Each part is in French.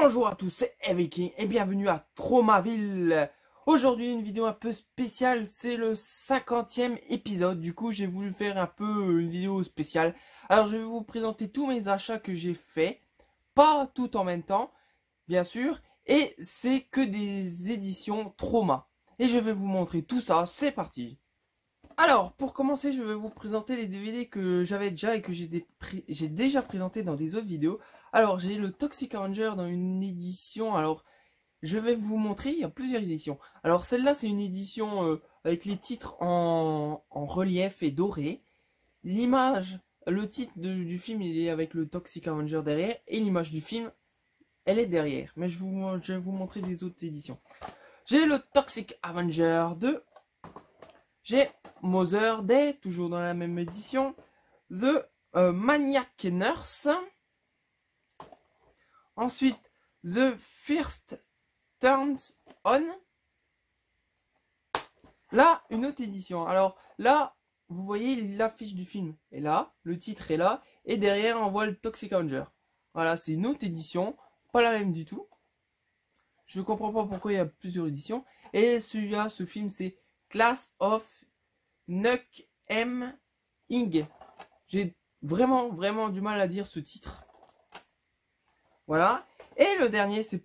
Bonjour à tous, c'est Eviking et bienvenue à Traumaville. Aujourd'hui une vidéo un peu spéciale, c'est le 50e épisode. Du coup j'ai voulu faire un peu une vidéo spéciale. Alors je vais vous présenter tous mes achats que j'ai fait, pas tout en même temps bien sûr. Et c'est que des éditions Trauma. Et je vais vous montrer tout ça, c'est parti. Alors, pour commencer, je vais vous présenter les DVD que j'avais déjà et que j'ai déjà présenté dans des autres vidéos. Alors, j'ai le Toxic Avenger dans une édition. Alors, je vais vous montrer, il y a plusieurs éditions. Alors, celle-là, c'est une édition avec les titres en relief et doré. L'image, le titre du film, il est avec le Toxic Avenger derrière. Et l'image du film, elle est derrière. Mais je vais vous montrer des autres éditions. J'ai le Toxic Avenger 2. J'ai Mother Day, toujours dans la même édition. The Maniac Nurse. Ensuite, The First Turns On. Là, une autre édition. Alors là, vous voyez l'affiche du film est là, le titre est là, et derrière on voit le Toxic Avenger. Voilà, c'est une autre édition, pas la même du tout. Je ne comprends pas pourquoi il y a plusieurs éditions. Et celui-là, ce film, c'est Class of Nuck M. Ing. J'ai vraiment du mal à dire ce titre. Voilà. Et le dernier, c'est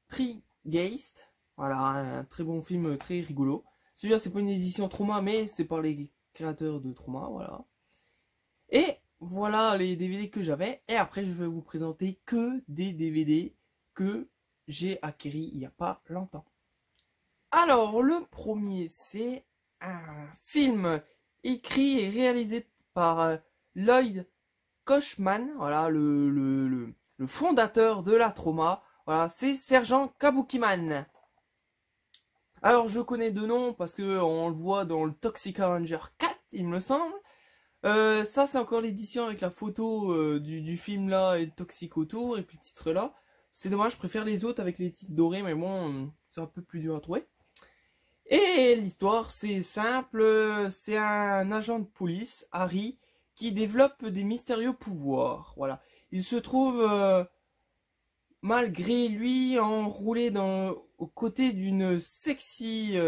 Poltergeist. Voilà, un très bon film, très rigolo. Celui-là, c'est pas une édition Trauma, mais c'est par les créateurs de Trauma. Voilà. Et voilà les DVD que j'avais. Et après, je vais vous présenter que des DVD que j'ai acquis il n'y a pas longtemps. Alors, le premier, c'est un film écrit et réalisé par Lloyd Kaufman, voilà, le fondateur de la Trauma. Voilà, c'est Sergent Kabukiman. Alors, je connais deux noms parce que on le voit dans le Toxic Avenger 4, il me semble. Ça, c'est encore l'édition avec la photo du film là et le Toxic autour et puis le titre là. C'est dommage, je préfère les autres avec les titres dorés, mais bon, c'est un peu plus dur à trouver. Et l'histoire, c'est simple, c'est un agent de police, Harry, qui développe des mystérieux pouvoirs. Voilà. Il se trouve, malgré lui, enroulé aux côtés d'une sexy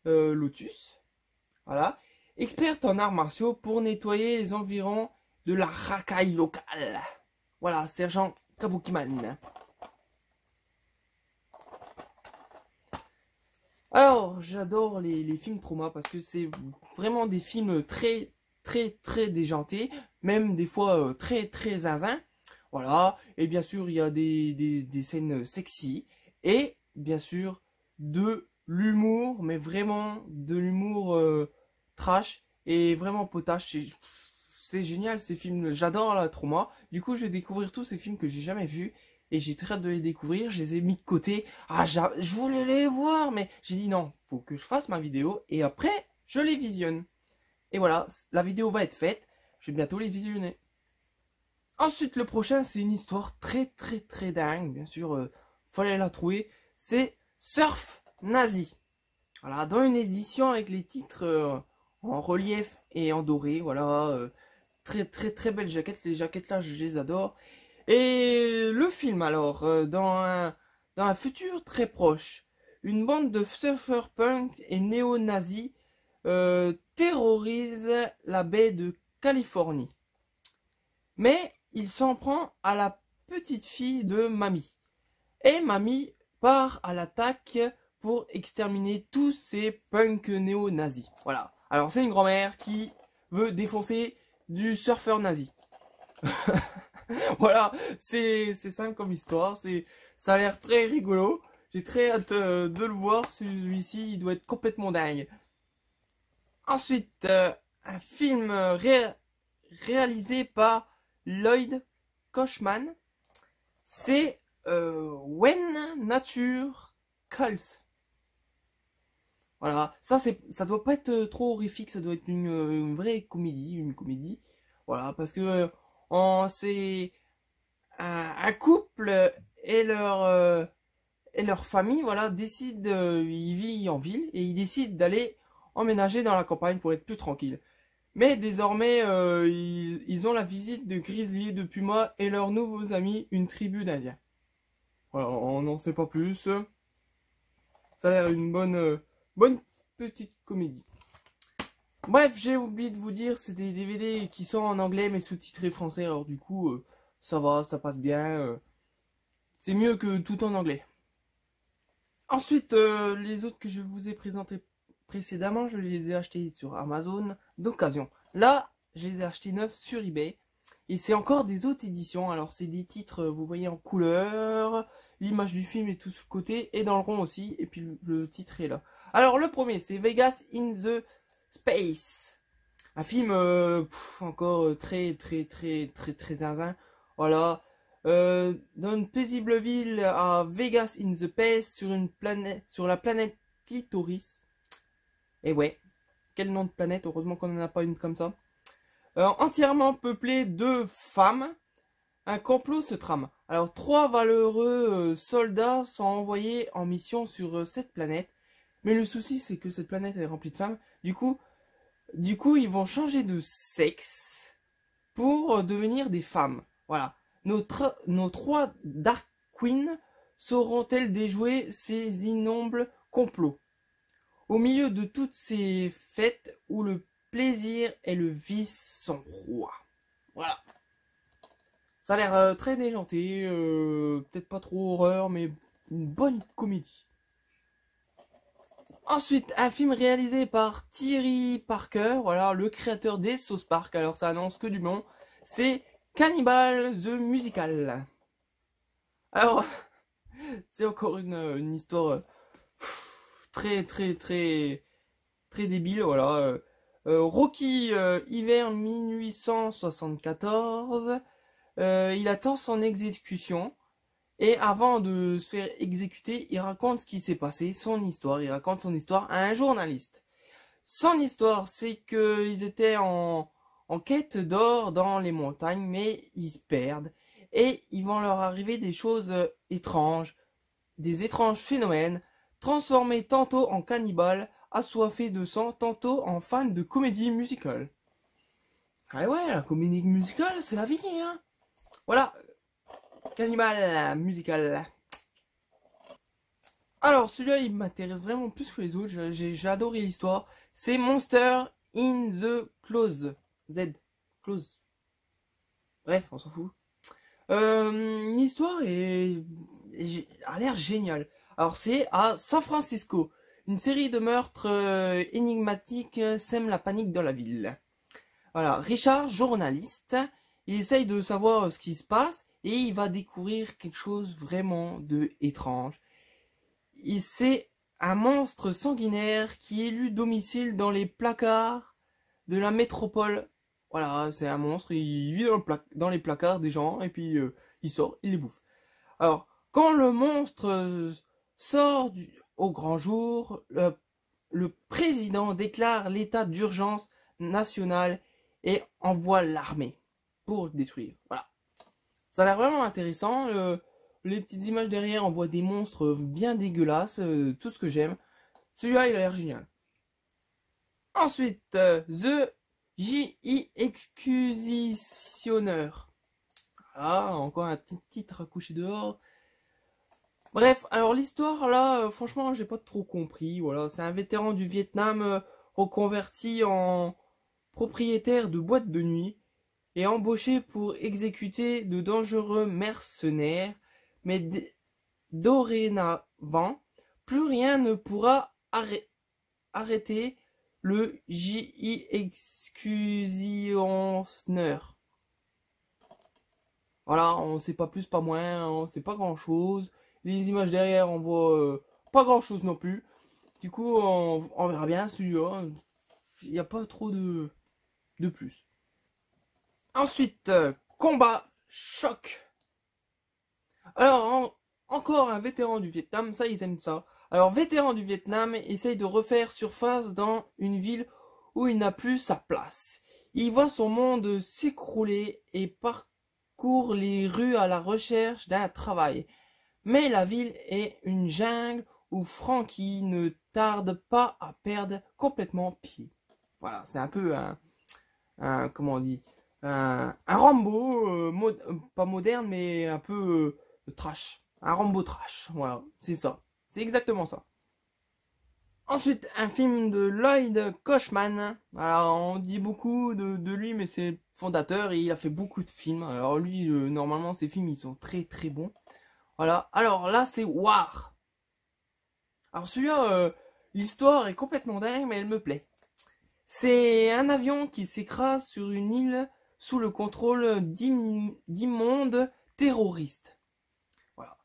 Lotus. Voilà. Experte en arts martiaux pour nettoyer les environs de la racaille locale. Voilà, Sergent Kabukiman. Alors, j'adore les films Trauma parce que c'est vraiment des films très déjantés, même des fois très zinzin. Voilà, et bien sûr, il y a des scènes sexy et bien sûr de l'humour, mais vraiment de l'humour trash et vraiment potache. C'est génial ces films, j'adore la Trauma. Du coup, je vais découvrir tous ces films que j'ai jamais vus. Et j'ai très hâte de les découvrir, je les ai mis de côté. Ah, je voulais les voir, mais j'ai dit non, faut que je fasse ma vidéo et après, je les visionne. Et voilà, la vidéo va être faite, je vais bientôt les visionner. Ensuite, le prochain, c'est une histoire très dingue, bien sûr, fallait la trouver. C'est Surf Nazi. Voilà, dans une édition avec les titres en relief et en doré, voilà, très belle jaquette, les jaquettes là, je les adore. Et le film alors, dans un futur très proche, une bande de surfeurs punk et néo-nazis terrorise la baie de Californie. Mais il s'en prend à la petite fille de Mamie. Et Mamie part à l'attaque pour exterminer tous ces punks néo-nazis. Voilà. Alors c'est une grand-mère qui veut défoncer du surfeur nazi. Voilà, c'est simple comme histoire, ça a l'air très rigolo. J'ai très hâte de le voir, celui-ci, il doit être complètement dingue. Ensuite, un film réalisé par Lloyd Kaufman, c'est When Nature Calls. Voilà, ça doit pas être trop horrifique, ça doit être une vraie comédie, Voilà, parce que c'est un couple et leur famille, voilà, décident, ils vivent en ville et ils décident d'aller emménager dans la campagne pour être plus tranquille. Mais désormais, ils ont la visite de grizzlies, de pumas et leurs nouveaux amis, une tribu d'Indiens. Voilà, on n'en sait pas plus. Ça a l'air une bonne petite comédie. Bref, j'ai oublié de vous dire, c'est des DVD qui sont en anglais mais sous-titrés français. Alors du coup, ça va, ça passe bien. C'est mieux que tout en anglais. Ensuite, les autres que je vous ai présentés précédemment, je les ai achetés sur Amazon d'occasion. Là, je les ai achetés neufs sur eBay. Et c'est encore des autres éditions. Alors, c'est des titres, vous voyez, en couleur. L'image du film est tout sur le côté et dans le rond aussi. Et puis, le titre est là. Alors, le premier, c'est Vegas in the Space. Un film, encore très zinzin. Voilà. Dans une paisible ville à Vegas in the Space, sur la planète Clitoris. Et ouais, quel nom de planète, heureusement qu'on n'en a pas une comme ça. Entièrement peuplée de femmes, un complot se trame. Alors 3 valeureux soldats sont envoyés en mission sur cette planète. Mais le souci c'est que cette planète est remplie de femmes. Du coup ils vont changer de sexe pour devenir des femmes. Voilà. Nos 3 Dark Queens sauront-elles déjouer ces innombrables complots? Au milieu de toutes ces fêtes où le plaisir et le vice sont rois. Voilà. Ça a l'air très déjanté, peut-être pas trop horreur, mais une bonne comédie. Ensuite, un film réalisé par Thierry Parker, voilà, le créateur des South Park. Alors ça annonce que du bon. C'est Cannibal the Musical. Alors, c'est encore une histoire très débile, voilà. Rocky, hiver 1874, il attend son exécution. Et avant de se faire exécuter, il raconte ce qui s'est passé, son histoire. Il raconte son histoire à un journaliste. Son histoire, c'est qu'ils étaient en quête d'or dans les montagnes, mais ils se perdent. Et ils vont leur arriver des choses étranges, des étranges phénomènes, transformés tantôt en cannibales, assoiffés de sang, tantôt en fans de comédie musicale. Ah ouais, la comédie musicale, c'est la vie, hein. Voilà. Cannibal musical. Alors celui-là il m'intéresse vraiment plus que les autres. J'ai adoré l'histoire. C'est Monster in the Close. Z. Close. Bref, on s'en fout. L'histoire a l'air géniale. Alors c'est à San Francisco. Une série de meurtres énigmatiques sème la panique dans la ville. Voilà, Richard, journaliste, il essaye de savoir ce qui se passe. Et il va découvrir quelque chose vraiment de étrange. C'est un monstre sanguinaire qui élut domicile dans les placards de la métropole. Voilà, c'est un monstre, il vit dans les placards des gens et puis il sort, il les bouffe. Alors, quand le monstre sort au grand jour, le président déclare l'état d'urgence nationale et envoie l'armée pour le détruire. Voilà. Ça a l'air vraiment intéressant. Les petites images derrière, on voit des monstres bien dégueulasses. Tout ce que j'aime. Celui-là, il a l'air génial. Ensuite, The J.I. Excusitioner. Ah, encore un titre à coucher dehors. Bref, alors l'histoire, là, franchement, j'ai pas trop compris. Voilà, c'est un vétéran du Vietnam reconverti en propriétaire de boîte de nuit. Et embauché pour exécuter de dangereux mercenaires, mais dorénavant, plus rien ne pourra arrêter le J.I. Excusionneur. Voilà, on sait pas plus, pas moins, on sait pas grand chose. Les images derrière, on voit pas grand chose non plus. Du coup, on verra bien celui-là. Il n'y a pas trop de plus. Ensuite, combat choc. Alors, encore un vétéran du Vietnam, ça ils aiment ça. Alors, vétéran du Vietnam essaye de refaire surface dans une ville où il n'a plus sa place. Il voit son monde s'écrouler et parcourt les rues à la recherche d'un travail. Mais la ville est une jungle où Frankie ne tarde pas à perdre complètement pied. Voilà, c'est un peu comment on dit, un Rambo, pas moderne, mais un peu trash. Un Rambo trash, voilà, c'est ça. C'est exactement ça. Ensuite, un film de Lloyd Kaufman. Alors, on dit beaucoup de lui, mais c'est le fondateur et il a fait beaucoup de films. Alors lui, normalement, ses films, ils sont très très bons. Voilà. Alors là, c'est War. Alors celui-là, l'histoire est complètement dingue, mais elle me plaît. C'est un avion qui s'écrase sur une île sous le contrôle d'immondes terroristes. Voilà.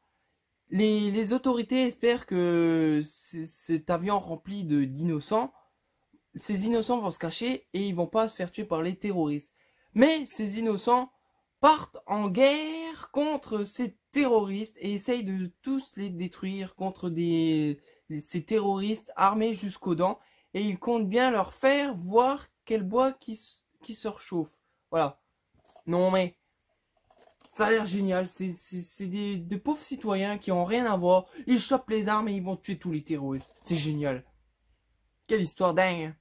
Les autorités espèrent que cet avion rempli d'innocents, ces innocents vont se cacher et ils vont pas se faire tuer par les terroristes. Mais ces innocents partent en guerre contre ces terroristes et essayent de tous les détruire contre ces terroristes armés jusqu'aux dents. Et ils comptent bien leur faire voir quel bois qui se réchauffe. Voilà. Non mais, ça a l'air génial. C'est des pauvres citoyens qui ont rien à voir. Ils chopent les armes et ils vont tuer tous les terroristes. C'est génial. Quelle histoire dingue.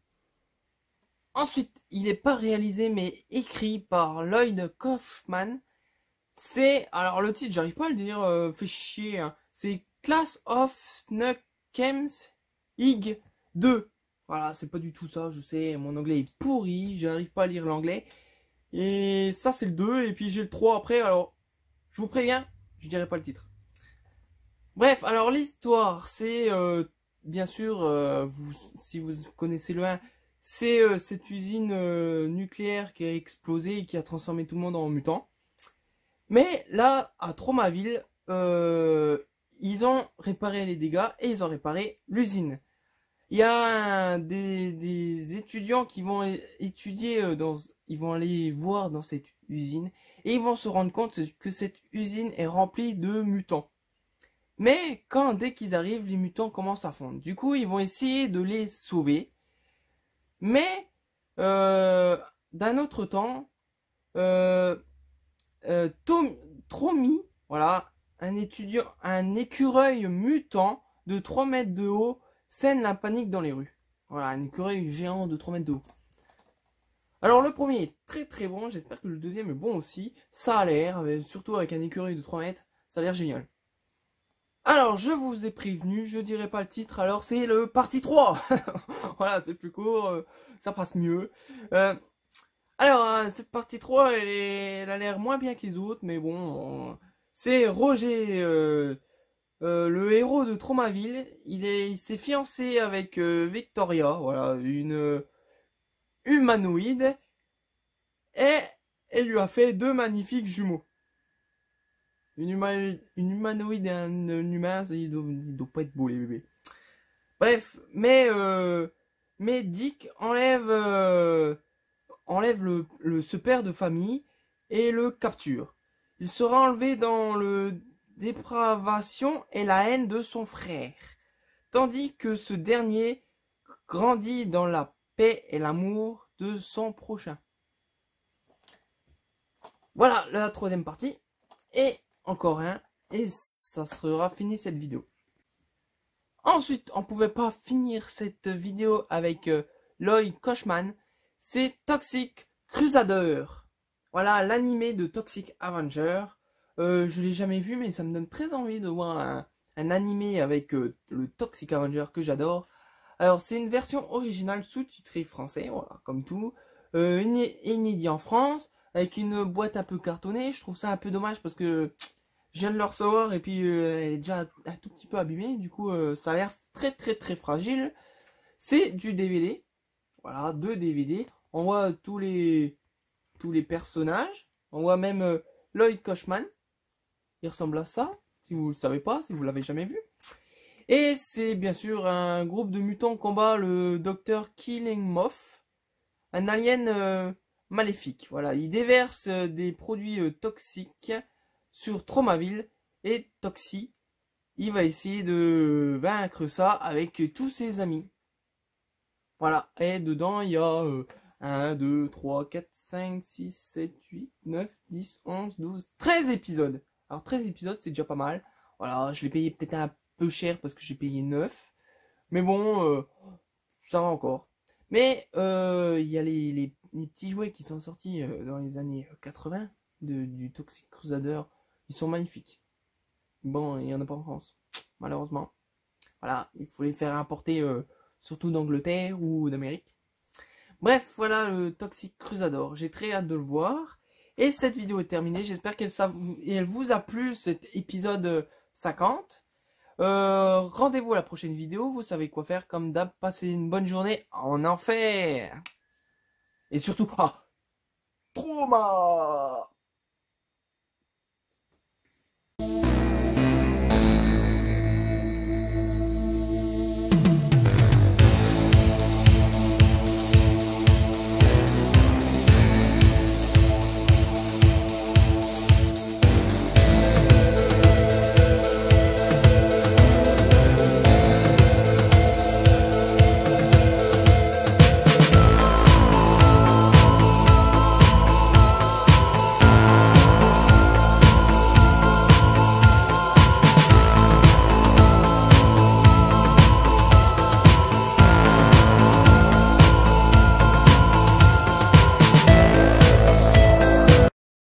Ensuite, il n'est pas réalisé mais écrit par Lloyd Kaufman. C'est, alors le titre, j'arrive pas à le dire, fait chier. Hein. C'est Class of Nukems Ig 2. Voilà, c'est pas du tout ça, je sais, mon anglais est pourri, j'arrive pas à lire l'anglais. Et ça c'est le 2, et puis j'ai le 3 après, alors je vous préviens, je dirai pas le titre. Bref, alors l'histoire, c'est bien sûr, si vous connaissez le 1, c'est cette usine nucléaire qui a explosé et qui a transformé tout le monde en mutant. Mais là, à Tromaville, ils ont réparé les dégâts et ils ont réparé l'usine. Il y a des étudiants qui vont étudier ils vont aller voir dans cette usine et ils vont se rendre compte que cette usine est remplie de mutants. Mais dès qu'ils arrivent, les mutants commencent à fondre. Du coup, ils vont essayer de les sauver. Mais d'un autre temps, Tromi, voilà, un écureuil mutant de 3 mètres de haut sème la panique dans les rues. Voilà, un écureuil géant de 3 mètres de haut. Alors le premier est très très bon, j'espère que le deuxième est bon aussi. Ça a l'air, surtout avec un écureuil de 3 mètres, ça a l'air génial. Alors je vous ai prévenu, je dirai pas le titre, alors c'est le partie 3. Voilà, c'est plus court, ça passe mieux. Alors cette partie 3, elle a l'air moins bien que les autres, mais bon, c'est Roger, le héros de Tromaville. Il s'est fiancé avec Victoria, voilà, une humanoïde, et elle lui a fait 2 magnifiques jumeaux. Une humanoïde et un humain, ils doivent pas être beaux les bébés. Bref, mais Dick enlève ce père de famille et le capture. Il sera enlevé dans le dépravation et la haine de son frère, tandis que ce dernier grandit dans la paix et l'amour de son prochain. Voilà la 3e partie, et encore un, et ça sera fini cette vidéo. Ensuite, on pouvait pas finir cette vidéo avec Lloyd Kaufman, c'est Toxic Crusader. Voilà l'animé de Toxic Avenger. Je l'ai jamais vu, mais ça me donne très envie de voir un animé avec le Toxic Avenger que j'adore. Alors c'est une version originale sous-titrée français, voilà, comme tout. Inédit en France, avec une boîte un peu cartonnée. Je trouve ça un peu dommage parce que je viens de le recevoir et puis elle est déjà un tout petit peu abîmée. Du coup, ça a l'air très très très fragile. C'est du DVD. Voilà, 2 DVD. On voit tous les personnages. On voit même Lloyd Kaufman. Il ressemble à ça, si vous ne le savez pas, si vous l'avez jamais vu. Et c'est bien sûr un groupe de mutants combat le Dr Killing Moth, un alien maléfique. Voilà, il déverse des produits toxiques sur Tromaville et Toxie. Il va essayer de vaincre ça avec tous ses amis. Voilà, et dedans il y a 1, 2, 3, 4, 5, 6, 7, 8, 9, 10, 11, 12, 13 épisodes. Alors 13 épisodes c'est déjà pas mal. Voilà, je l'ai payé peut-être un peu cher parce que j'ai payé 9. Mais bon, ça va encore. Mais il y a les petits jouets qui sont sortis dans les années 80 du Toxic Crusader. Ils sont magnifiques. Bon, il n'y en a pas en France, malheureusement. Voilà, il faut les faire importer surtout d'Angleterre ou d'Amérique. Bref, voilà le Toxic Crusader. J'ai très hâte de le voir. Et cette vidéo est terminée. J'espère qu'elle vous a plu, cet épisode 50. Rendez-vous à la prochaine vidéo. Vous savez quoi faire. Comme d'hab, passez une bonne journée en enfer. Et surtout, trauma!